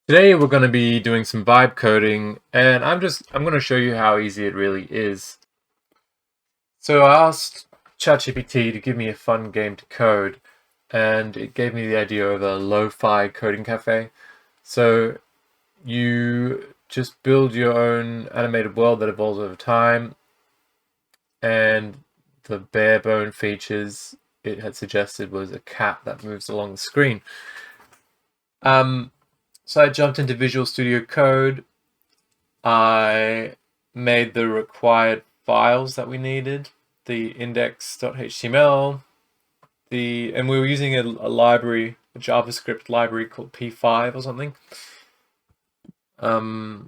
Today we're going to be doing some vibe coding, and I'm going to show you how easy it really is. So I asked ChatGPT to give me a fun game to code, and it gave me the idea of a lo-fi coding cafe. So you just build your own animated world that evolves over time, and the bare bone features it had suggested was a cat that moves along the screen. So I jumped into Visual Studio Code. I made the required files that we needed, the index.html, and we were using a library, a JavaScript library called P5 or something. So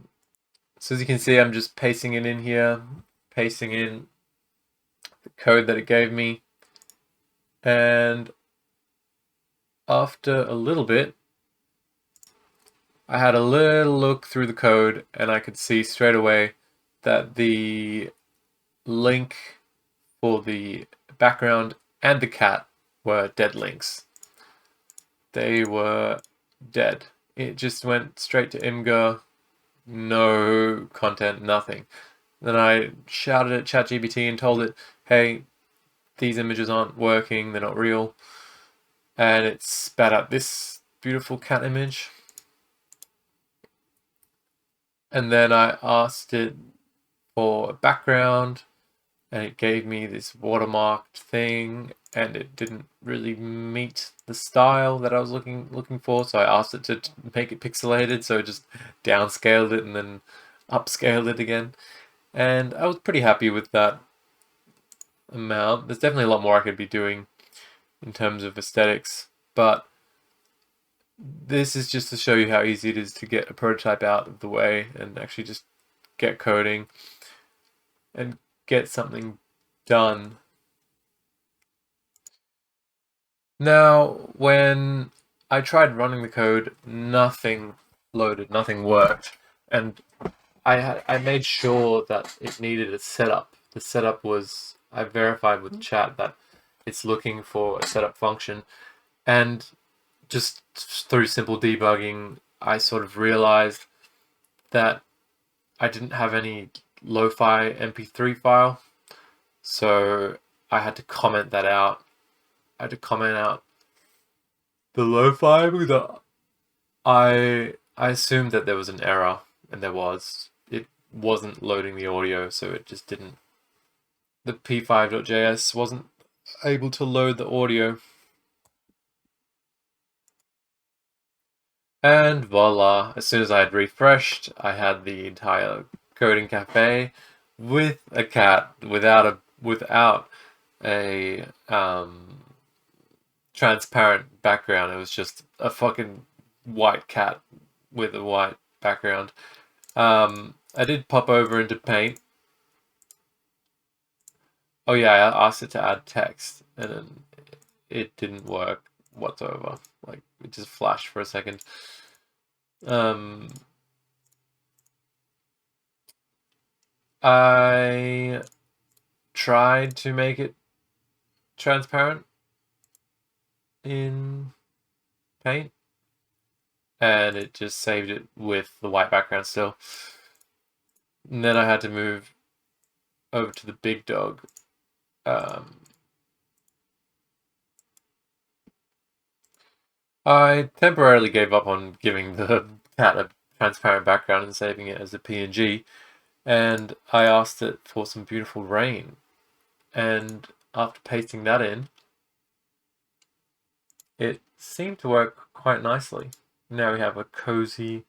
as you can see, I'm just pasting it in here, pasting in the code that it gave me, and after a little bit, I had a little look through the code, and I could see straight away that the link for the background and the cat were dead links. They were dead. It just went straight to Imgur, no content, nothing. Then I shouted at ChatGPT and told it, hey, these images aren't working, they're not real. And it spat out this beautiful cat image. And then I asked it for a background, and it gave me this watermarked thing, and it didn't really meet the style that I was looking for. So I asked it to make it pixelated, so it just downscaled it and then upscaled it again. And I was pretty happy with that amount. There's definitely a lot more I could be doing in terms of aesthetics, but this is just to show you how easy it is to get a prototype out of the way and actually just get coding and get something done. Now, when I tried running the code, nothing loaded, nothing worked, and I made sure that it needed a setup. The setup was, I verified with chat that it's looking for a setup function, and just through simple debugging, I sort of realized that I didn't have any lo-fi MP3 file, so I had to comment that out. I had to comment out the lo-fi because I assumed that there was an error, and there was. It wasn't loading the audio, so it just didn't. The p5.js wasn't able to load the audio. And voila, as soon as I had refreshed, I had the entire coding cafe with a cat without a transparent background. It was just a fucking white cat with a white background. I did pop over into Paint. Oh yeah, I asked it to add text, and then it didn't work whatsoever. Like, it just flashed for a second. I tried to make it transparent in Paint, and it just saved it with the white background still. And then I had to move over to the big dog. I temporarily gave up on giving the cat a transparent background and saving it as a PNG, and I asked it for some beautiful rain. And after pasting that in, it seemed to work quite nicely. Now we have a cozy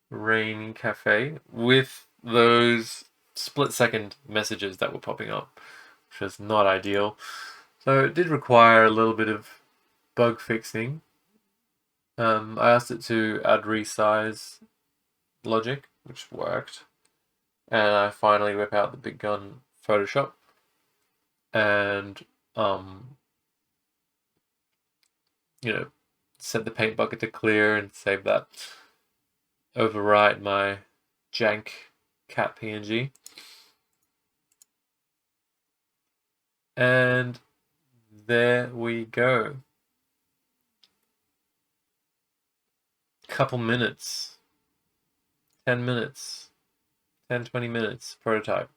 rain cafe with those split-second messages that were popping up, which was not ideal. So it did require a little bit of bug fixing. I asked it to add resize logic, which worked. And I finally whip out the big gun Photoshop and set the paint bucket to clear and save that. Overwrite my jank cat PNG. And there we go. Couple minutes 10 minutes. 10, 20 minutes prototype.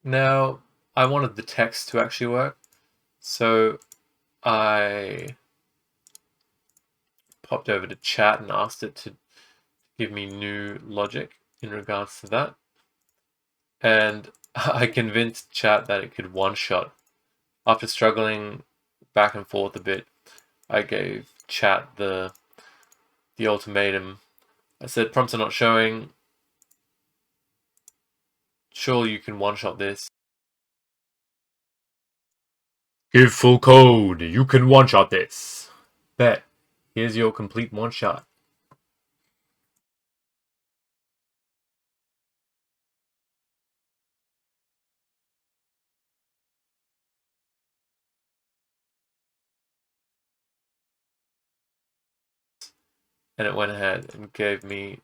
Now, I wanted the text to actually work, so I popped over to chat and asked it to give me new logic in regards to that. And I convinced chat that it could one-shot. After struggling back and forth a bit, I gave chat the ultimatum. I said, prompts are not showing. Surely you can one-shot this. Give full code. You can one-shot this. Bet. Here's your complete one-shot. And it went ahead and gave me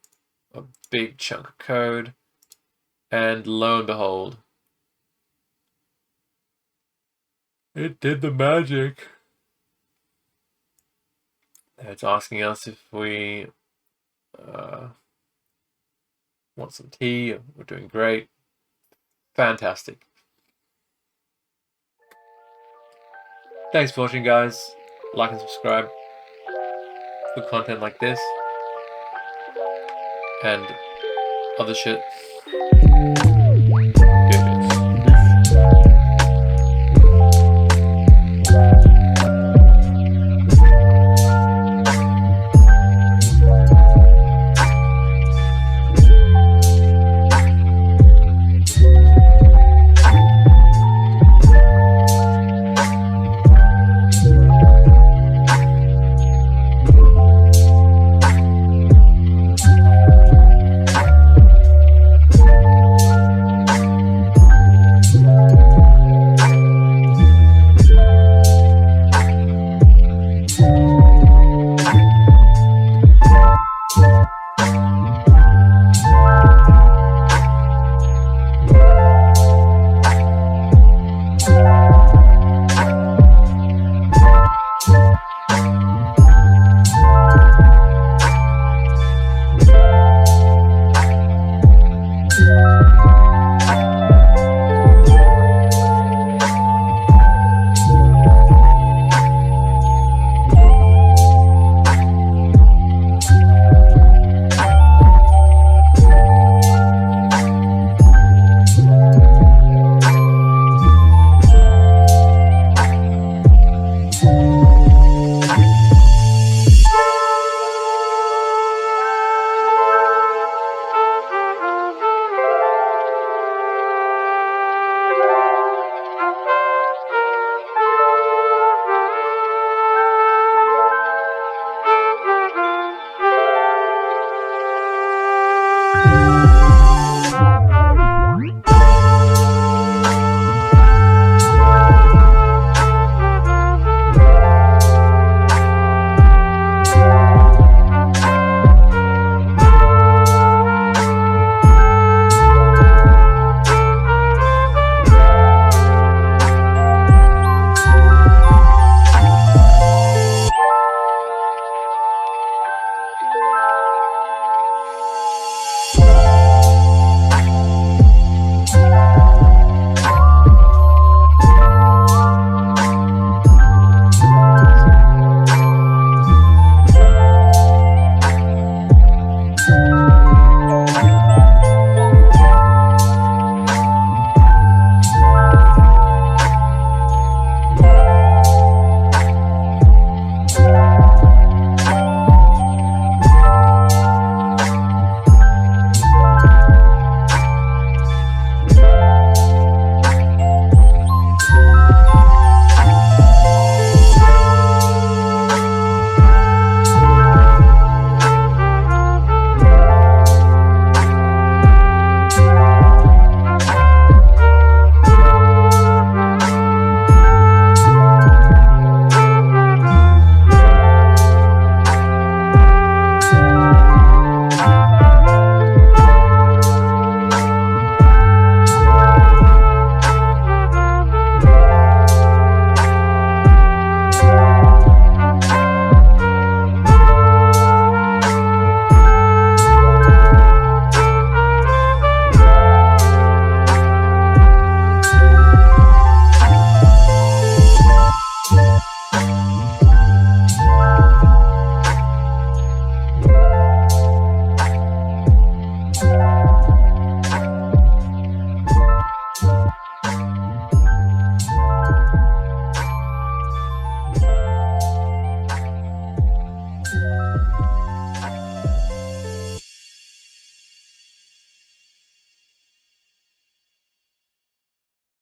a big chunk of code. And lo and behold, it did the magic. It's asking us if we want some tea. We're doing great. Fantastic. Thanks for watching, guys. Like and subscribe for content like this and other shit.